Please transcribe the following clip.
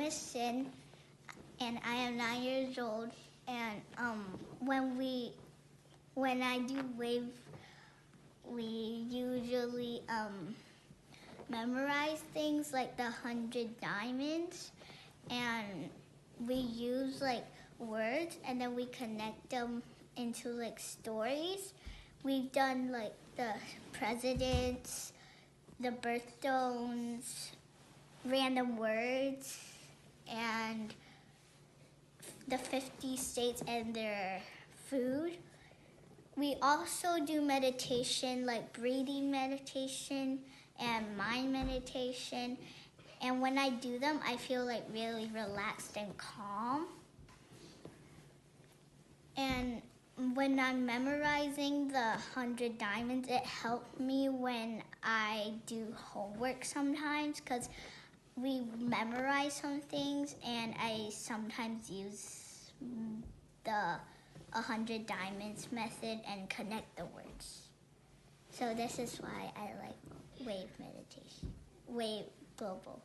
is Sin, and I am 9 years old. And when I do WAVE, we usually memorize things like the 100 diamonds, and we use like words, and then we connect them into like stories. We've done like the presidents, the birthstones, random words, and the 50 states and their food. We also do meditation, like breathing meditation and mind meditation. And when I do them, I feel like really relaxed and calm. And when I'm memorizing the 100 diamonds, it helped me when I do homework sometimes, because we memorize some things, and I sometimes use the 100 diamonds method and connect the words. So this is why I like WAVE meditation, WAVE Global.